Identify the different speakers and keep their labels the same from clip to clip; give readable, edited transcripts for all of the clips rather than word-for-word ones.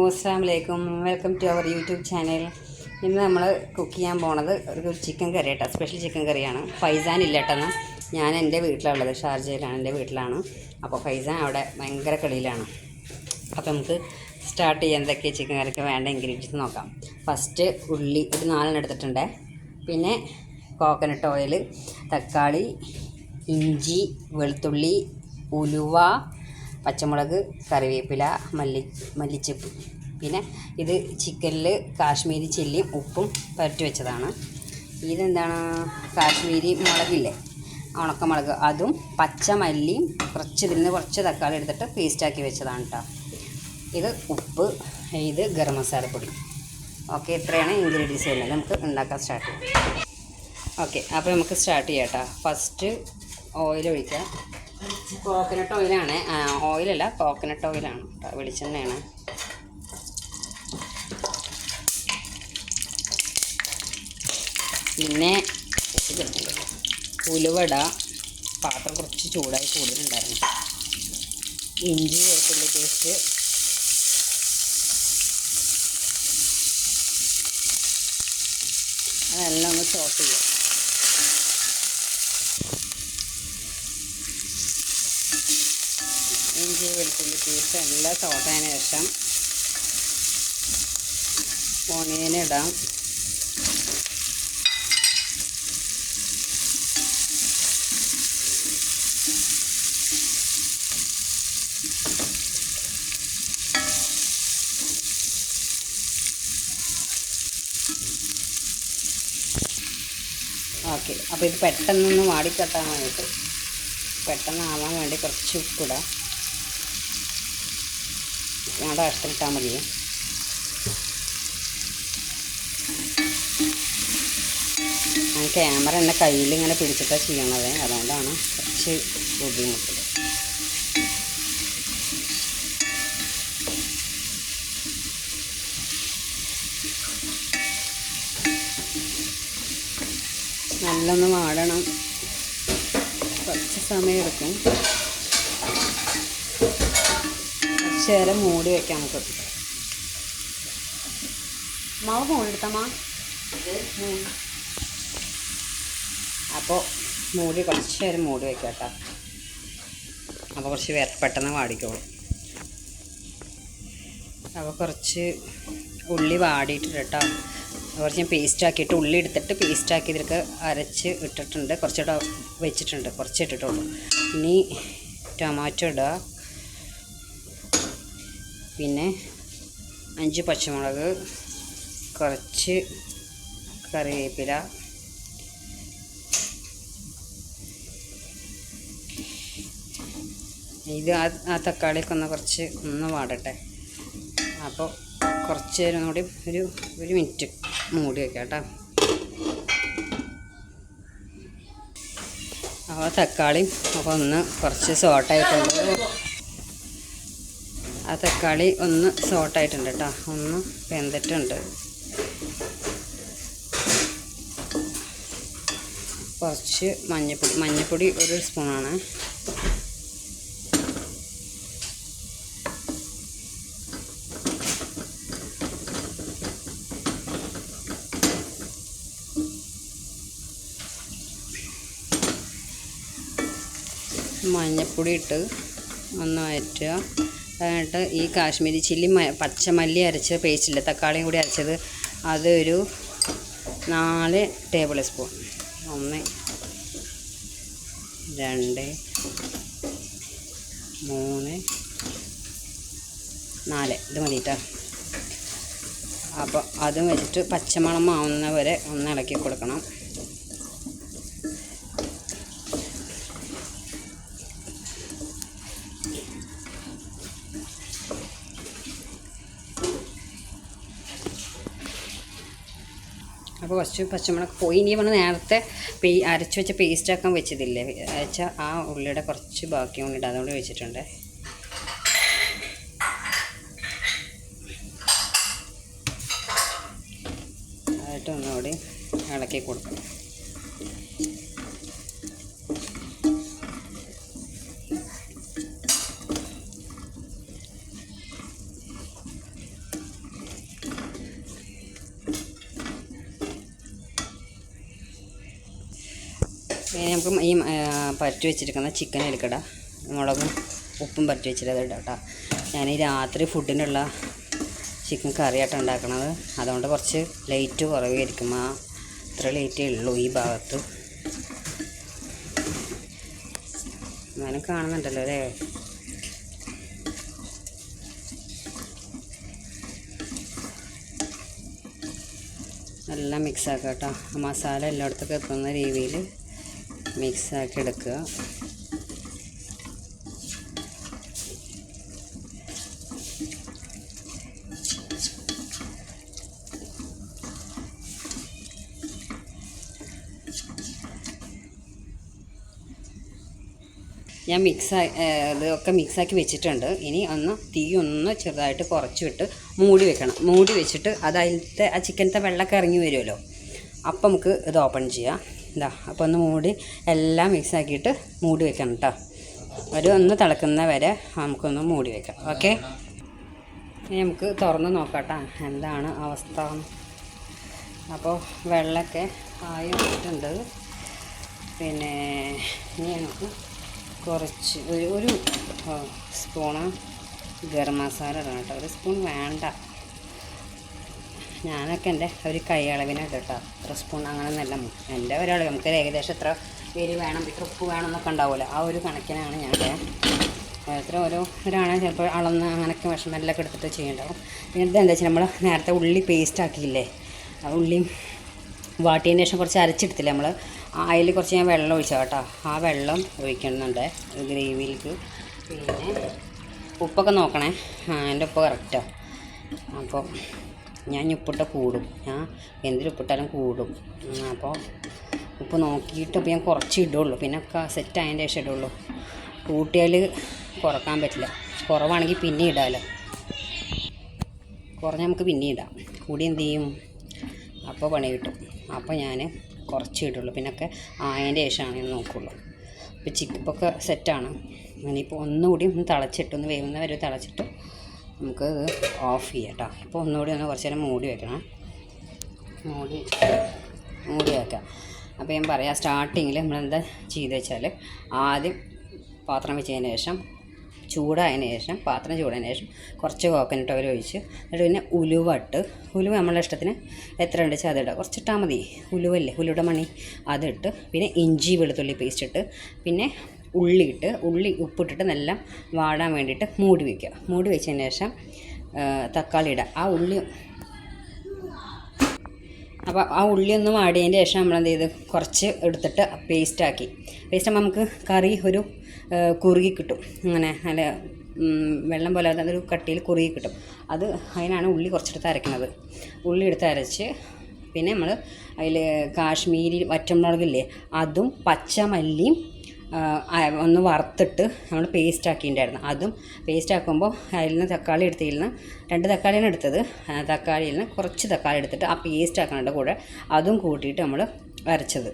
Speaker 1: അസ്സലാമലൈക്കും. Welcome to our YouTube channel. ഇന്ന് നമ്മൾ കുക്ക് ചെയ്യാൻ പോണത് ഒരു ചിക്കൻ കറി കേട്ടോ. സ്പെഷ്യൽ ചിക്കൻ കറിയാണ്. ഫൈസാൻ ഇല്ല കേട്ടെന്ന്. ഞാൻ എൻ്റെ വീട്ടിലുള്ളത് ഷാർജയിലാണ്, എൻ്റെ വീട്ടിലാണ്. അപ്പോൾ ഫൈസാൻ അവിടെ ഭയങ്കര കളിയിലാണ്. അപ്പോൾ നമുക്ക് സ്റ്റാർട്ട് ചെയ്യാൻ എന്തൊക്കെയാണ് ചിക്കൻ കറിക്ക് വേണ്ട ഇൻഗ്രീഡിയൻസ് നോക്കാം. ഫസ്റ്റ് ഉള്ളി ഒരു 4 എടുത്തിട്ടുണ്ട്. പിന്നെ കോക്കനട്ട് ഓയിൽ, തക്കാളി, ഇഞ്ചി, വെളുത്തുള്ളി, ഉലുവ, പച്ചമുളക്, കറിവേപ്പില, മല്ലിച്ചപ്പ്. പിന്നെ ഇത് ചിക്കനിൽ കാശ്മീരി ചില്ലിയും ഉപ്പും പുരട്ടി വെച്ചതാണ്. ഇതെന്താണ്, കാശ്മീരി മുളകില്ലേ, ഉണക്കമുളക്, അതും പച്ചമല്ലിയും ഇതിൽ നിന്ന് കുറച്ച് തക്കാളി എടുത്തിട്ട് പേസ്റ്റാക്കി വെച്ചതാണ് കേട്ടോ. ഇത് ഉപ്പ്, ഇത് ഗരം മസാലപ്പൊടി. ഓക്കെ, ഇത്രയാണ് ഇൻഗ്രീഡിയൻസ് വരുന്നത്. നമുക്ക് ഉണ്ടാക്കാൻ സ്റ്റാർട്ട് ചെയ്യാം. ഓക്കെ, അപ്പോൾ നമുക്ക് സ്റ്റാർട്ട് ചെയ്യാം കേട്ടോ. ഫസ്റ്റ് ഓയിൽ ഒഴിക്കുക. കോക്കനട്ട് ഓയിലാണ്, ഓയിലല്ല കോക്കനട്ട് ഓയിലാണ് കേട്ടോ, വെളിച്ചെണ്ണയാണ്. പിന്നെ ഉലുവട, പാത്രം കുറച്ച് ചൂടായി കൂടുതലുണ്ടായിരുന്നു. ഇഞ്ചി വെളുത്തുള്ളി പേസ്റ്റ്, അതെല്ലാം ഒന്ന് സോട്ട് ചെയ്യുക. ഇഞ്ചി വെളുത്തുള്ളി പേസ്റ്റ് എല്ലാം സോട്ടായതിനു ശേഷം ഓണിയൻ ഇടാം. ഓക്കെ, അപ്പോൾ ഇത് പെട്ടെന്നൊന്ന് വാടിത്തട്ടാൻ വേണ്ടിയിട്ട്, പെട്ടെന്നാവാൻ വേണ്ടി കുറച്ച് ഉപ്പിടാം. ഞങ്ങളുടെ ഇഷ്ടമിട്ടാൽ മതി. ഞാൻ ക്യാമറ എൻ്റെ കയ്യിൽ ഇങ്ങനെ പിടിച്ചിട്ടാണ് ചെയ്യണത്, അതുകൊണ്ടാണ് കുറച്ച് ബുദ്ധിമുട്ട്. നല്ലൊന്ന് വാടണം, കുറച്ച് സമയം എടുക്കും. കുറച്ച് നേരം മൂടി വയ്ക്കാം നമുക്ക്. മാവ് മൂടിയെടുത്തമ്മ. അപ്പോൾ മൂടി കുറച്ച് നേരം മൂടി വയ്ക്കാം കേട്ടോ. അപ്പോൾ കുറച്ച് പെട്ടെന്ന് വാടിക്കോളും. അപ്പോൾ കുറച്ച് ഉള്ളി വാടിയിട്ടുണ്ട് കേട്ടോ. കുറച്ച് ഞാൻ പേസ്റ്റാക്കിയിട്ട് ഉള്ളി എടുത്തിട്ട് പേസ്റ്റാക്കി ഇതിലേക്ക് അരച്ച് ഇട്ടിട്ടുണ്ട്. കുറച്ചുകൂടെ വെച്ചിട്ടുണ്ട്, കുറച്ച് ഇട്ടിട്ടുള്ളൂ. ഇനി ടൊമാറ്റോ ഇടുക. പിന്നെ 5 പച്ചമുളക്, കുറച്ച് കറിവേപ്പില, ഇത് ആ തക്കാളിയൊക്കെ ഒന്ന് വാടട്ടെ. അപ്പോൾ കുറച്ച് നേരം കൂടി ഒരു മിനിറ്റ് മൂടി വയ്ക്കാം കേട്ടോ. അപ്പോൾ തക്കാളി അപ്പോൾ ഒന്ന് കുറച്ച് സോട്ടായിട്ടുണ്ട്. ആ തക്കാളി ഒന്ന് സോട്ടായിട്ടുണ്ട് കേട്ടോ, ഒന്ന് വെന്തിട്ടുണ്ട്. കുറച്ച് മഞ്ഞൾപ്പൊടി 1 സ്പൂണാണ്. മഞ്ഞൾപ്പൊടി ഇട്ട് ഒന്ന് വഴറ്റുക. എന്നിട്ട് ഈ കാശ്മീരി ചില്ലി പച്ചമല്ലി അരച്ച പേസ്റ്റില്ല, തക്കാളിയും കൂടി അരച്ചത്, അതൊരു 4 ടേബിൾ സ്പൂൺ. 1 2 3 4 ഇത് മതി കേട്ടോ. അപ്പോൾ അതും വെച്ചിട്ട് പച്ചമണം ആവുന്ന വരെ ഒന്ന് ഇളക്കി കൊടുക്കണം. അപ്പോൾ കുറച്ച് പച്ചമുളക് പോയി. ഇനി നമ്മൾ നേരത്തെ അരച്ച് വെച്ച പേസ്റ്റാക്കാൻ വെച്ചതില്ലേ, അരച്ച ആ ഉള്ളിയുടെ കുറച്ച് ബാക്കി കൊണ്ടിട്ട് അതുകൊണ്ട് വെച്ചിട്ടുണ്ട്. അതായിട്ട് ഒന്നുകൂടി ഇളക്കി കൊടുക്കും. പിന്നെ നമുക്ക് ഈ പരറ്റി വെച്ചിരിക്കുന്ന ചിക്കൻ എടുക്കട മുളകും ഉപ്പും പരറ്റി വെച്ചിട്ട് അത് ഇടാം കേട്ടോ. ഞാൻ ഈ രാത്രി ഫുഡിനുള്ള ചിക്കൻ കറിയായിട്ട് ഉണ്ടാക്കണത്, അതുകൊണ്ട് കുറച്ച് ലൈറ്റ് കുറവായിരിക്കും. അത്ര ലൈറ്റേ ഉള്ളൂ ഈ ഭാഗത്ത്. ഞാനും കാണുന്നുണ്ടല്ലോ അല്ലേ. എല്ലാം മിക്സാക്കുക കേട്ടോ. മസാല എല്ലായിടത്തേക്ക് എത്തുന്ന രീതിയിൽ മിക്സാക്കി എടുക്കുക. ഞാൻ ഇതൊക്കെ മിക്സാക്കി വെച്ചിട്ടുണ്ട്. ഇനി തീ ചെറുതായിട്ട് കുറച്ചിട്ട് മൂടി വെക്കണം. മൂടി വെച്ചിട്ട് അതിലത്തെ ആ ചിക്കനത്തെ വെള്ളമൊക്കെ ഇറങ്ങി വരുമല്ലോ, അപ്പം നമുക്ക് ഇത് ഓപ്പൺ ചെയ്യാം. അപ്പോൾ ഒന്ന് മൂടി എല്ലാം മിക്സാക്കിയിട്ട് മൂടി വെക്കണം കേട്ടോ. ഒന്ന് തിളക്കുന്ന വരെ നമുക്കൊന്ന് മൂടി വെക്കാം. ഓക്കെ, ഇനി നമുക്ക് തുറന്ന് നോക്കാം എന്താണ് അവസ്ഥ. അപ്പോൾ വെള്ളമൊക്കെ ആയി വന്നിട്ടുണ്ട്. പിന്നെ ഇനി നമുക്ക് കുറച്ച് ഒരു സ്പൂണ് ഗരം മസാല ഇടണം കേട്ടോ. ഒരു സ്പൂൺ വേണ്ട, ഞാനൊക്കെ എൻ്റെ ഒരു കൈ അളവിനാണ് കേട്ടോ. എത്ര സ്പൂൺ അങ്ങനെയൊന്നല്ല, എൻ്റെ ഒരളവ്. നമുക്ക് ഏകദേശം എത്ര പേര് വേണം, ഇത്ര ഉപ്പ് വേണം എന്നൊക്കെ ഉണ്ടാവില്ല, ആ ഒരു കണക്കിനാണ് ഞാൻ. ഓരോരുത്തർ ഓരോരാണെങ്കിൽ ചിലപ്പോൾ അളന്ന് അങ്ങനെയൊക്കെ വിഷമെല്ലാം എടുത്തിട്ട് ചെയ്യണ്ടാവും. പിന്നെ ഇതെന്താ വെച്ചാൽ നമ്മൾ നേരത്തെ ഉള്ളി പേസ്റ്റ് ആക്കിയില്ലേ, ആ ഉള്ളിയും വാട്ടിയതിന് ശേഷം കുറച്ച് അരച്ചെടുത്തില്ലേ നമ്മൾ, അതിൽ കുറച്ച് ഞാൻ വെള്ളം ഒഴിച്ചാൽ കേട്ടോ. ആ വെള്ളം ഒഴിക്കുന്നുണ്ട് ഗ്രേവിയിലേക്ക്. പിന്നെ ഉപ്പൊക്കെ നോക്കണേ, എൻ്റെ ഉപ്പ് കറക്റ്റാണ്. അപ്പോൾ ഞാൻ ഉപ്പിട്ട് കൂടും, ഞാൻ എന്തിലും ഉപ്പിട്ടാലും കൂടും. അപ്പോൾ ഉപ്പ് നോക്കിയിട്ട് അപ്പോൾ ഞാൻ കുറച്ച് ഇടുള്ളൂ, പിന്നെ ഒക്കെ സെറ്റ് ആയതിൻ്റെ ശേഷം ഇടുള്ളൂ. കൂട്ടിയാൽ കുറക്കാൻ പറ്റില്ല, കുറവാണെങ്കിൽ പിന്നെ ഇടാമല്ലോ. കുറഞ്ഞ നമുക്ക് പിന്നെ ഇടാം, കൂടി എന്ത് ചെയ്യും അപ്പോൾ പണി കിട്ടും. അപ്പോൾ ഞാൻ കുറച്ച് ഇടുള്ളൂ, പിന്നൊക്കെ ആയതിൻ്റെ ശേഷമാണ് ഞാൻ നോക്കുള്ളൂ. ഇപ്പോൾ ചിക്കപ്പൊക്കെ സെറ്റാണ്. ഇനിയിപ്പോൾ ഒന്നുകൂടി ഒന്ന് തിളച്ചിട്ട്, ഒന്ന് വേവുന്ന വരെ തിളച്ചിട്ട് നമുക്ക് ഇത് ഓഫ് ചെയ്യാം കേട്ടോ. ഇപ്പോൾ ഒന്നുകൂടി കുറച്ച് നേരം മൂടി വെക്കണം, മൂടി വെക്കാം. അപ്പോൾ ഞാൻ പറയാം, സ്റ്റാർട്ടിങ്ങിൽ നമ്മളെന്താ ചെയ്ത് വെച്ചാൽ, ആദ്യം പാത്രം വെച്ചതിന് ശേഷം ചൂടായതിന് ശേഷം, പാത്രം ചൂടായതിന് ശേഷം കുറച്ച് കോക്കനട്ട് ഓയിൽ ഒഴിച്ച്, എന്നിട്ട് പിന്നെ ഉലുവ നമ്മളുടെ ഇഷ്ടത്തിന് എത്ര ഉണ്ട് വെച്ചാൽ അതിടുക. കുറച്ചിട്ടാൽ മതി, ഉലുവല്ലേ, ഉലുവയുടെ മണി അതിട്ട്, പിന്നെ ഇഞ്ചി വെളുത്തുള്ളി പേസ്റ്റ് ഇട്ട്, പിന്നെ ഉള്ളി ഉപ്പിട്ടിട്ട് നല്ല വാടാൻ വേണ്ടിയിട്ട് മൂടി വയ്ക്കുക. മൂടി വെച്ചതിന് ശേഷം തക്കാളി ഇടുക. അപ്പോൾ ആ ഉള്ളി ഒന്ന് വാടിയതിൻ്റെ ശേഷം നമ്മളെന്ത് ചെയ്ത് കുറച്ച് എടുത്തിട്ട് പേസ്റ്റാക്കി. പേസ്റ്റാകുമ്പോൾ നമുക്ക് കറി ഒരു കുറുകി കിട്ടും, അങ്ങനെ നല്ല വെള്ളം പോലെ അതൊരു കട്ടിയിൽ കുറുകി കിട്ടും. അതിനാണ് ഉള്ളി കുറച്ചെടുത്ത് അരയ്ക്കുന്നത്. ഉള്ളി എടുത്ത് അരച്ച്, പിന്നെ നമ്മൾ അതിൽ കാശ്മീരി വറ്റമുളകില്ലേ, അതും പച്ചമല്ലിയും ഒന്ന് വറുത്തിട്ട് നമ്മൾ പേസ്റ്റാക്കിയിട്ടുണ്ടായിരുന്നു. അതും പേസ്റ്റാക്കുമ്പോൾ അതിൽ നിന്ന് തക്കാളി എടുത്തതിൽ നിന്ന് 2 തക്കാളിയാണ് എടുത്തത്. തക്കാളിയിൽ നിന്ന് കുറച്ച് തക്കാളി എടുത്തിട്ട് ആ പേസ്റ്റ് ആക്കണ കൂടെ അതും കൂട്ടിയിട്ട് നമ്മൾ അരച്ചത്.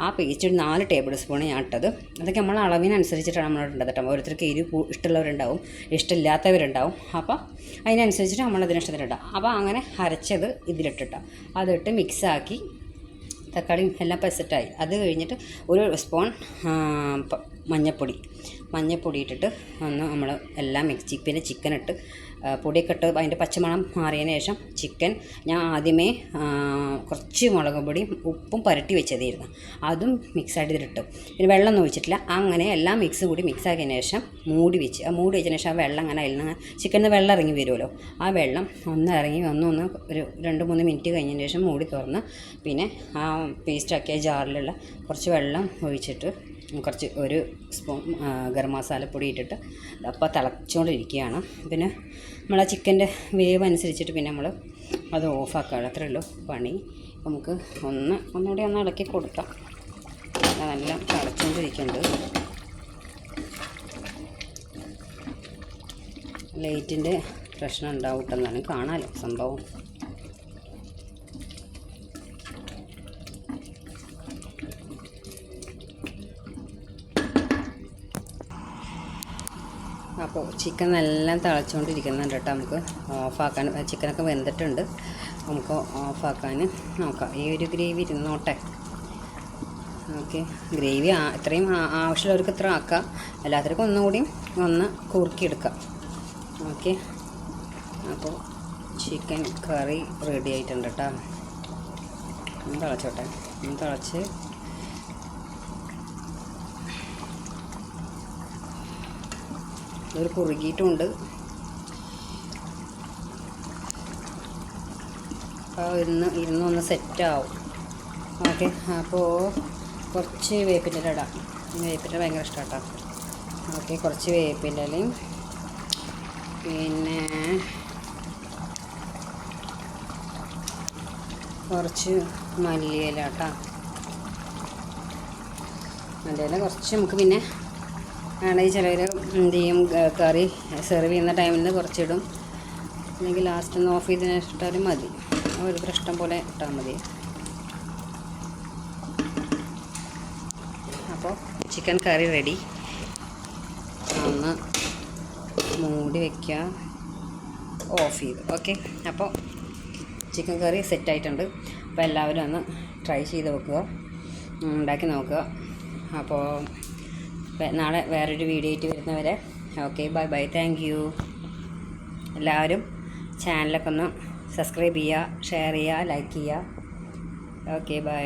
Speaker 1: ആ പേസ്റ്റ് 4 ടേബിൾ സ്പൂൺ ഞാൻ ഇട്ടത്. അതൊക്കെ നമ്മൾ അളവിനനുസരിച്ചിട്ടാണ് നമ്മൾ ഇട്ടത് കേട്ടോ. ഓരോരുത്തർക്ക് എരിവ് ഇഷ്ടമുള്ളവരുണ്ടാവും, ഇഷ്ടമില്ലാത്തവരുണ്ടാവും. അപ്പോൾ അതിനനുസരിച്ചിട്ട് നമ്മളതിന് ഇഷ്ടത്തിലിട്ടാം. അപ്പോൾ അങ്ങനെ അരച്ചത് ഇതിലിട്ടിട്ടാണ്, അതിട്ട് മിക്സാക്കി തക്കാളിയും എല്ലാം സെറ്റായി. അത് കഴിഞ്ഞിട്ട് ഒരു സ്പൂൺ മഞ്ഞൾപ്പൊടി ഇട്ടിട്ട് നമ്മൾ എല്ലാം പിന്നെ ചിക്കൻ ഇട്ട് പൊടിയൊക്കെ ഇട്ട് അതിൻ്റെ പച്ചമണം മാറിയതിന് ശേഷം ചിക്കൻ ഞാൻ ആദ്യമേ കുറച്ച് മുളക് പൊടിയും ഉപ്പും പുരട്ടി വെച്ചതായിരുന്നു, അതും മിക്സായിട്ട് ഇതിലിട്ടു. പിന്നെ വെള്ളം ഒന്നും ഒഴിച്ചിട്ടില്ല. അങ്ങനെ എല്ലാം കൂടി മിക്സാക്കിയതിന് ശേഷം മൂടി വെച്ചതിന് ശേഷം ആ വെള്ളം അങ്ങനെ അതിൽ നിന്ന് ചിക്കനിൽ നിന്ന് വെള്ളം ഇറങ്ങി വരുമല്ലോ, ആ വെള്ളം ഇറങ്ങി ഒരു 2-3 മിനിറ്റ് കഴിഞ്ഞതിന് ശേഷം മൂടി തുറന്ന്, പിന്നെ ആ പേസ്റ്റാക്കിയ ജാറിലുള്ള കുറച്ച് വെള്ളം ഒഴിച്ചിട്ട് ഒരു സ്പൂൺ ഗരം മസാലപ്പൊടി ഇട്ടിട്ട് അപ്പോൾ തിളച്ചുകൊണ്ടിരിക്കുകയാണ്. പിന്നെ നമ്മൾ ആ ചിക്കൻ്റെ വേവ് അനുസരിച്ചിട്ട് പിന്നെ നമ്മൾ അത് ഓഫാക്കുക. അത്രയേ ഉള്ളൂ പണി. നമുക്ക് ഒന്നുകൂടി ഇളക്കി കൊടുക്കാം. നല്ല തിളച്ചുകൊണ്ടിരിക്കുന്നുണ്ട്. ലൈറ്റിൻ്റെ പ്രശ്നം ഉണ്ടാവട്ടെന്നാണ്, കാണാമല്ലോ സംഭവം. അപ്പോൾ ചിക്കൻ എല്ലാം തിളച്ചുകൊണ്ടിരിക്കുന്നുണ്ട് കേട്ടോ. നമുക്ക് ഓഫാക്കാൻ, ചിക്കനൊക്കെ വെന്തിട്ടുണ്ട്, നമുക്ക് ഓഫാക്കാൻ നോക്കാം. ഈ ഒരു ഗ്രേവി ഇരുന്നോട്ടെ. ഓക്കെ, ഗ്രേവി ഇത്രയും ആവശ്യമുള്ളവർക്ക് ഇത്ര ആക്കാം, എല്ലാത്തിനും ഒന്നുകൂടി ഒന്ന് കുറുക്കിയെടുക്കാം. ഓക്കെ, അപ്പോൾ ചിക്കൻ കറി റെഡി ആയിട്ടുണ്ട് കേട്ടോ. ഒന്ന് തിളച്ചോട്ടെ, ഒന്ന് തിളച്ച് ഇതൊരു കുറുകിയിട്ടുമുണ്ട്. ഇരുന്നൊന്ന് സെറ്റാവും. ഓക്കെ, അപ്പോൾ കുറച്ച് വേപ്പിൻ്റെ ഇടാം. വേപ്പിൻ്റെ ഭയങ്കര ഇഷ്ടം കേട്ടോ. ഓക്കെ, കുറച്ച് വേപ്പിൻ്റെലയും പിന്നെ കുറച്ച് മല്ലിയില കേട്ടോ. മല്ലിയില കുറച്ച് നമുക്ക് പിന്നെ വേണമെങ്കിൽ ചിലവർ എന്ത് ചെയ്യും, കറി സെർവ് ചെയ്യുന്ന ടൈമിൽ നിന്ന് കുറച്ചിടും, അല്ലെങ്കിൽ ലാസ്റ്റ് ഒന്ന് ഓഫ് ചെയ്തതിന് ഇട്ടാലും മതി. ഒരു ഇഷ്ടം പോലെ ഇട്ടാൽ മതി. അപ്പോൾ ചിക്കൻ കറി റെഡി. ഒന്ന് മൂടി വയ്ക്കുക, ഓഫ് ചെയ്തു. ഓക്കെ, അപ്പോൾ ചിക്കൻ കറി സെറ്റായിട്ടുണ്ട്. അപ്പോൾ എല്ലാവരും ഒന്ന് ട്രൈ ചെയ്ത് നോക്കുക, ഉണ്ടാക്കി നോക്കുക. അപ്പോൾ നാളെ വേറൊരു വീഡിയോ ആയിട്ട് വരുന്നവരെ okay, bye bye, thank you. എല്ലാവരും ചാനലൊക്കെ ഒന്ന് സബ്സ്ക്രൈബ് ചെയ്യുക, ഷെയർ ചെയ്യുക, ലൈക്ക് ചെയ്യുക. Okay, by.